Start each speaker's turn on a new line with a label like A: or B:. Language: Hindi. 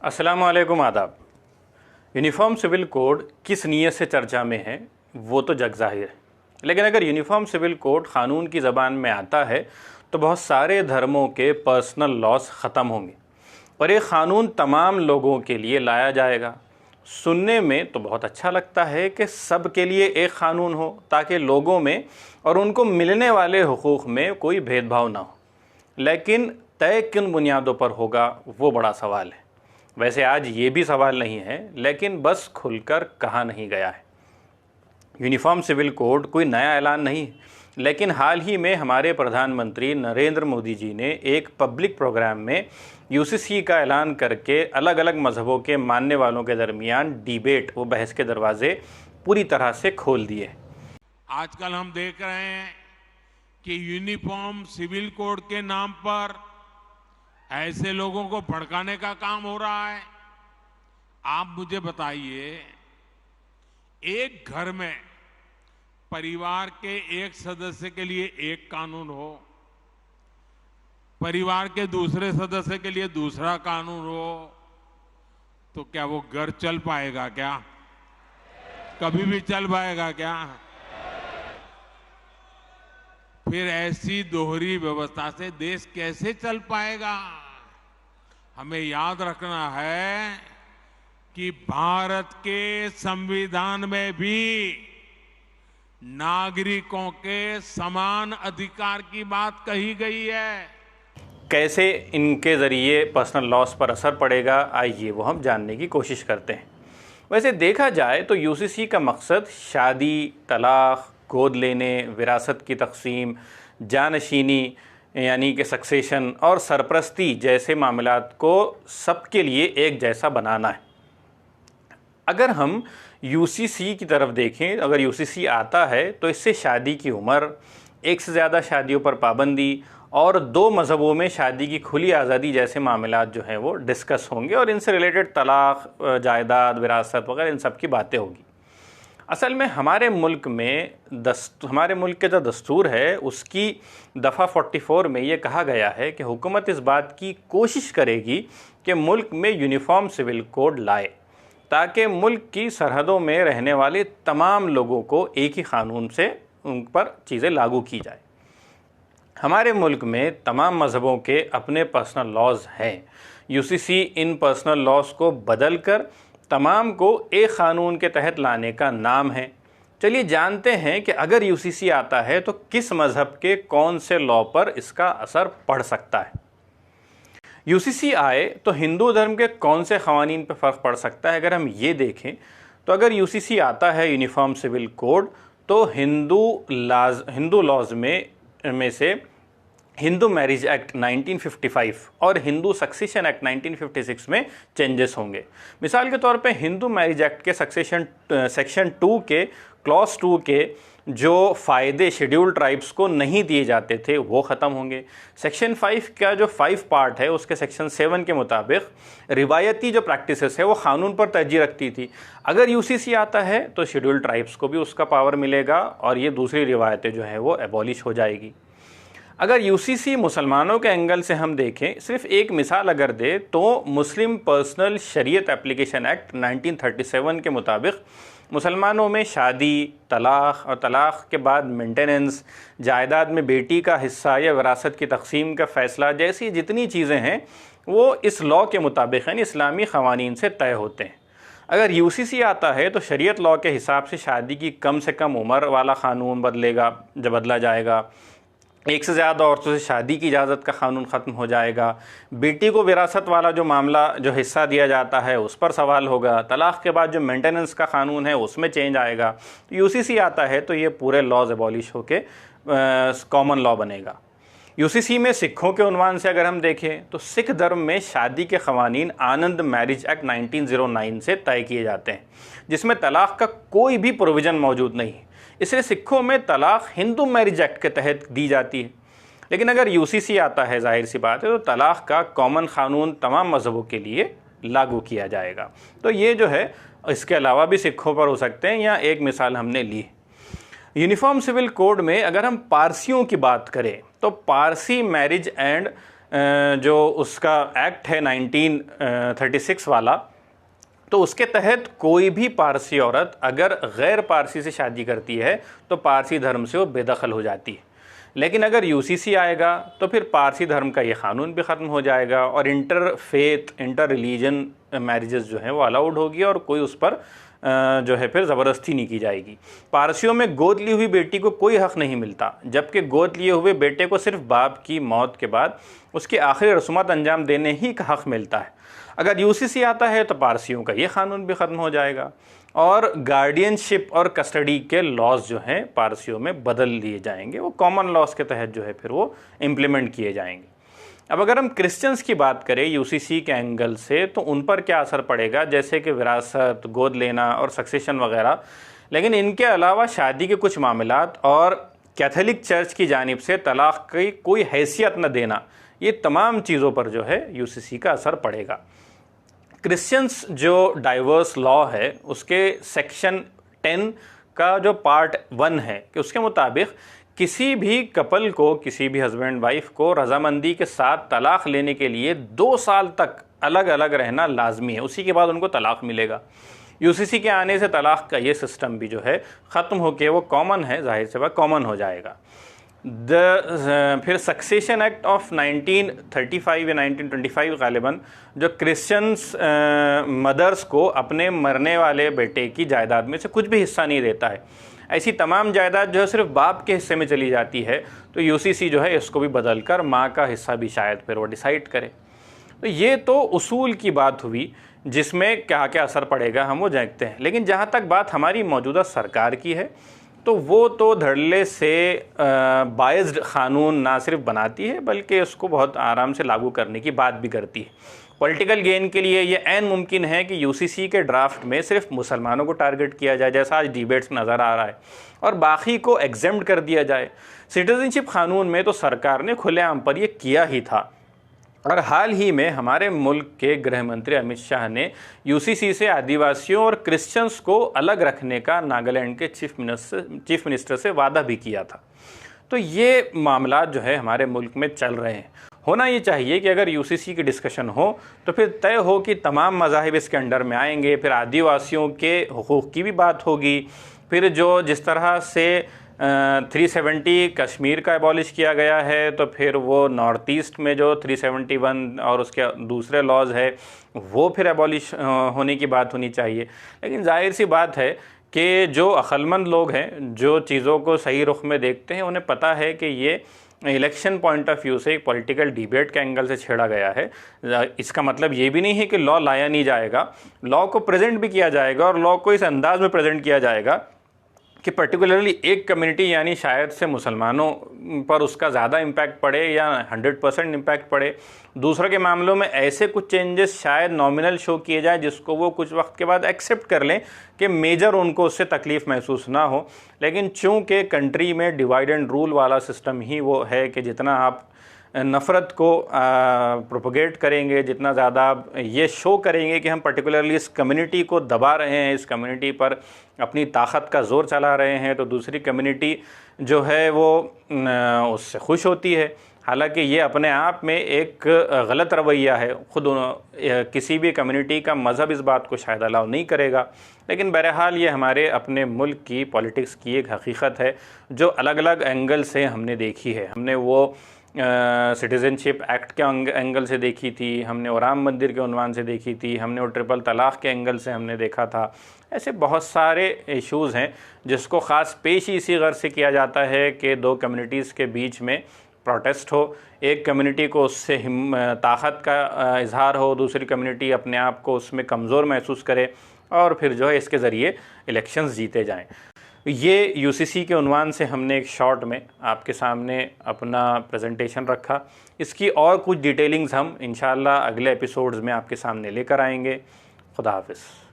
A: अस्सलामुअलैकुम, आदाब। यूनिफॉर्म सिविल कोड किस नीयत से चर्चा में है वो तो जग ज़ाहिर है, लेकिन अगर यूनिफॉर्म सिविल कोड क़ानून की ज़बान में आता है तो बहुत सारे धर्मों के पर्सनल लॉस ख़त्म होंगे और ये क़ानून तमाम लोगों के लिए लाया जाएगा। सुनने में तो बहुत अच्छा लगता है कि सब के लिए एक क़ानून हो ताकि लोगों में और उनको मिलने वाले हुकूक़ में कोई भेदभाव ना हो, लेकिन तय किन बुनियादों पर होगा वो बड़ा सवाल है। वैसे आज ये भी सवाल नहीं है, लेकिन बस खुलकर कहा नहीं गया है। यूनिफॉर्म सिविल कोड कोई नया ऐलान नहीं, लेकिन हाल ही में हमारे प्रधानमंत्री नरेंद्र मोदी जी ने एक पब्लिक प्रोग्राम में यूसीसी का ऐलान करके अलग अलग मज़हबों के मानने वालों के दरमियान डिबेट व बहस के दरवाजे पूरी तरह से खोल दिए।
B: आजकल हम देख रहे हैं कि यूनिफॉर्म सिविल कोड के नाम पर ऐसे लोगों को भड़काने का काम हो रहा है। आप मुझे बताइए, एक घर में परिवार के एक सदस्य के लिए एक कानून हो, परिवार के दूसरे सदस्य के लिए दूसरा कानून हो, तो क्या वो घर चल पाएगा? क्या कभी भी चल पाएगा क्या? फिर ऐसी दोहरी व्यवस्था से देश कैसे चल पाएगा? हमें याद रखना है कि भारत के संविधान में भी नागरिकों के समान अधिकार की बात कही गई है।
A: कैसे इनके ज़रिए पर्सनल लॉस पर असर पड़ेगा, आइए वो हम जानने की कोशिश करते हैं। वैसे देखा जाए तो यूसीसी का मकसद शादी, तलाक, गोद लेने, विरासत की तकसीम, जानशीनी यानी कि सक्सेशन और सरपरस्ती जैसे मामलात को सबके लिए एक जैसा बनाना है। अगर हम यूसीसी की तरफ देखें, अगर यूसीसी आता है तो इससे शादी की उम्र, एक से ज़्यादा शादियों पर पाबंदी और दो मज़हबों में शादी की खुली आज़ादी जैसे मामलात जो हैं वो डिस्कस होंगे और इनसे रिलेटेड तलाक, जायदाद, विरासत वगैरह इन सब की बातें होगी। असल में हमारे मुल्क के जो दस्तूर है उसकी दफ़ा 44 में ये कहा गया है कि हुकूमत इस बात की कोशिश करेगी कि मुल्क में यूनिफॉर्म सिविल कोड लाए ताकि मुल्क की सरहदों में रहने वाले तमाम लोगों को एक ही क़ानून से उन पर चीज़ें लागू की जाए। हमारे मुल्क में तमाम मज़हबों के अपने पर्सनल लॉज हैं। यूसीसी इन पर्सनल लॉज को बदल कर तमाम को एक क़ानून के तहत लाने का नाम है। चलिए जानते हैं कि अगर यूसीसी आता है तो किस मज़हब के कौन से लॉ पर इसका असर पड़ सकता है। यूसीसी आए तो हिंदू धर्म के कौन से क़वानीन पर फ़र्क पड़ सकता है। अगर हम ये देखें तो अगर यूसीसी आता है यूनिफॉर्म सिविल कोड तो हिंदू लॉज में से हिंदू मैरिज एक्ट 1955 और हिंदू सक्सेशन एक्ट 1956 में चेंजेस होंगे। मिसाल के तौर पे हिंदू मैरिज एक्ट के सेक्शन 2 के क्लॉज 2 के जो फ़ायदे शेड्यूल ट्राइब्स को नहीं दिए जाते थे वो ख़त्म होंगे। सेक्शन 5 का जो 5 पार्ट है उसके सेक्शन 7 के मुताबिक रिवायती जो प्रैक्टिसेस है वो क़ानून पर तरजीह रखती थी। अगर यूसीसी आता है तो शेड्यूल ट्राइब्स को भी उसका पावर मिलेगा और ये दूसरी रिवायतें जो हैं वो एबॉलिश हो जाएगी। अगर यूसीसी मुसलमानों के एंगल से हम देखें, सिर्फ एक मिसाल अगर दे तो मुस्लिम पर्सनल शरीयत एप्लीकेशन एक्ट 1937 के मुताबिक मुसलमानों में शादी, तलाक और तलाक के बाद मेंटेनेंस, जायदाद में बेटी का हिस्सा या विरासत की तकसीम का फ़ैसला जैसी जितनी चीज़ें हैं वो इस लॉ के मुताबिक यानी इस्लामी क़वानीन से तय होते हैं। अगर यूसीसी आता है तो शरीयत लॉ के हिसाब से शादी की कम से कम उम्र वाला क़ानून बदला जाएगा। एक से ज़्यादा औरतों से शादी की इजाज़त का क़ानून ख़त्म हो जाएगा। बेटी को विरासत वाला जो मामला जो हिस्सा दिया जाता है उस पर सवाल होगा। तलाक़ के बाद जो मेंटेनेंस का क़ानून है उसमें चेंज आएगा। तो यूसीसी आता है तो ये पूरे लॉज एबॉलिश होके कॉमन लॉ बनेगा। यूसीसी में सिखों के उन्वान से अगर हम देखें तो सिख धर्म में शादी के क़वानीन आनंद मैरिज एक्ट 1909 से तय किए जाते हैं, जिसमें तलाक़ का कोई भी प्रोविज़न मौजूद नहीं है। इसलिए सिखों में तलाक़ हिंदू मैरिज एक्ट के तहत दी जाती है। लेकिन अगर यूसीसी आता है, जाहिर सी बात है, तो तलाक़ का कॉमन क़ानून तमाम मज़हबों के लिए लागू किया जाएगा। तो ये जो है इसके अलावा भी सिखों पर हो सकते हैं, या एक मिसाल हमने ली। यूनिफॉर्म सिविल कोड में अगर हम पारसियों की बात करें तो पारसी मैरिज एंड जो उसका एक्ट है 1936 वाला, तो उसके तहत कोई भी पारसी औरत अगर गैर पारसी से शादी करती है तो पारसी धर्म से वो बेदखल हो जाती है। लेकिन अगर यूसीसी आएगा तो फिर पारसी धर्म का ये क़ानून भी ख़त्म हो जाएगा और inter faith, inter religion marriages जो हैं वो अलाउड होगी और कोई उस पर जो है फिर ज़बरदस्ती नहीं की जाएगी। पारसियों में गोद ली हुई बेटी को कोई हक़ नहीं मिलता, जबकि गोद लिए हुए बेटे को सिर्फ बाप की मौत के बाद उसके आखिरी रसूमात अंजाम देने ही का हक़ मिलता है। अगर यूसीसी आता है तो पारसियों का ये क़ानून भी ख़त्म हो जाएगा और गार्डियनशिप और कस्टडी के लॉज जो हैं पारसियों में बदल लिए जाएंगे, वो कॉमन लॉज के तहत जो है फिर वो इम्प्लीमेंट किए जाएंगे। अब अगर हम क्रिश्चियंस की बात करें यूसीसी के एंगल से, तो उन पर क्या असर पड़ेगा, जैसे कि विरासत, गोद लेना और सक्सेशन वगैरह। लेकिन इनके अलावा शादी के कुछ मामलात और कैथोलिक चर्च की जानिब से तलाक़ की कोई हैसियत न देना, ये तमाम चीज़ों पर जो है यूसीसी का असर पड़ेगा। क्रिश्चियंस जो डाइवर्स लॉ है उसके सेक्शन 10 का जो पार्ट 1 है कि उसके मुताबिक किसी भी कपल को, किसी भी हस्बैंड वाइफ को रजामंदी के साथ तलाक़ लेने के लिए 2 साल तक अलग अलग रहना लाजमी है, उसी के बाद उनको तलाक़ मिलेगा। यूसीसी के आने से तलाक़ का ये सिस्टम भी जो है ख़त्म होकर वो कॉमन है, जाहिर से बात कॉमन हो जाएगा। फिर सक्सेशन एक्ट ऑफ 1935 या 1925 गालिबन जो क्रिश्चियंस मदर्स को अपने मरने वाले बेटे की जायदाद में से कुछ भी हिस्सा नहीं देता है, ऐसी तमाम जायदाद जो है सिर्फ बाप के हिस्से में चली जाती है, तो यूसीसी जो है इसको भी बदल कर माँ का हिस्सा भी शायद फिर वो डिसाइड करे। तो ये तो उसूल की बात हुई जिसमें क्या क्या असर पड़ेगा हम वो देखते हैं। लेकिन जहाँ तक बात हमारी मौजूदा सरकार की है तो वो तो धड़ल्ले से बायस्ड क़ानून ना सिर्फ बनाती है बल्कि उसको बहुत आराम से लागू करने की बात भी करती है। पॉलिटिकल गेन के लिए ये ऐन मुमकिन है कि यूसीसी के ड्राफ्ट में सिर्फ मुसलमानों को टारगेट किया जाए, जैसा आज डिबेट्स नज़र आ रहा है, और बाकी को एग्जेम्प्ट कर दिया जाए। सिटीजनशिप क़ानून में तो सरकार ने खुलेआम पर यह किया ही था और हाल ही में हमारे मुल्क के गृह मंत्री अमित शाह ने यूसीसी से आदिवासियों और क्रिश्चियंस को अलग रखने का नागालैंड के चीफ मिनिस्टर से वादा भी किया था। तो ये मामला जो है हमारे मुल्क में चल रहे हैं। होना ये चाहिए कि अगर यूसीसी की डिस्कशन हो तो फिर तय हो कि तमाम मज़ाहिब इसके अंडर में आएंगे, फिर आदिवासियों के हुकूक़ की भी बात होगी, फिर जो जिस तरह से 370 कश्मीर का एबॉलिश किया गया है तो फिर वो नॉर्थ ईस्ट में जो 371 और उसके दूसरे लॉज है वो फिर एबॉलिश होने की बात होनी चाहिए। लेकिन जाहिर सी बात है कि जो अक्लमंद लोग हैं, जो चीज़ों को सही रुख में देखते हैं, उन्हें पता है कि ये इलेक्शन पॉइंट ऑफ व्यू से एक पॉलिटिकल डिबेट के एंगल से छेड़ा गया है। इसका मतलब ये भी नहीं है कि लॉ लाया नहीं जाएगा, लॉ को प्रेजेंट भी किया जाएगा और लॉ को इस अंदाज में प्रेजेंट किया जाएगा कि पर्टिकुलरली एक कम्युनिटी यानी शायद से मुसलमानों पर उसका ज़्यादा इम्पैक्ट पड़े या 100% इम्पैक्ट पड़े। दूसरों के मामलों में ऐसे कुछ चेंजेस शायद नॉमिनल शो किए जाए जिसको वो कुछ वक्त के बाद एक्सेप्ट कर लें कि मेजर उनको उससे तकलीफ़ महसूस ना हो। लेकिन चूँकि कंट्री में डिवाइड एंड रूल वाला सिस्टम ही वो है कि जितना आप नफ़रत को प्रोपोगेट करेंगे, जितना ज़्यादा आप ये शो करेंगे कि हम पर्टिकुलरली इस कम्युनिटी को दबा रहे हैं, इस कम्युनिटी पर अपनी ताकत का ज़ोर चला रहे हैं, तो दूसरी कम्युनिटी जो है वो उससे खुश होती है। हालांकि ये अपने आप में एक गलत रवैया है। ख़ुद किसी भी कम्युनिटी का मज़हब इस बात को शायद अलाउ नहीं करेगा, लेकिन बहरहाल ये हमारे अपने मुल्क की पॉलिटिक्स की एक हकीकत है जो अलग अलग एंगल से हमने देखी है। हमने वो सिटीज़नशिप एक्ट के एंगल से देखी थी, हमने वो राम मंदिर के उन्वान से देखी थी, हमने वो ट्रिपल तलाक़ के एंगल से हमने देखा था। ऐसे बहुत सारे इश्यूज़ हैं जिसको ख़ास पेश ही इसी गर्ज से किया जाता है कि दो कम्युनिटीज़ के बीच में प्रोटेस्ट हो, एक कम्युनिटी को उससे ताकत का इजहार हो, दूसरी कम्युनिटी अपने आप को उसमें कमज़ोर महसूस करे और फिर जो है इसके ज़रिए इलेक्शंस जीते जाएं। ये यूसीसी के उन्वान से हमने एक शॉर्ट में आपके सामने अपना प्रेजेंटेशन रखा। इसकी और कुछ डिटेलिंग्स हम इंशाअल्लाह अगले एपिसोड्स में आपके सामने लेकर आएंगे। खुदा हाफ़िज़।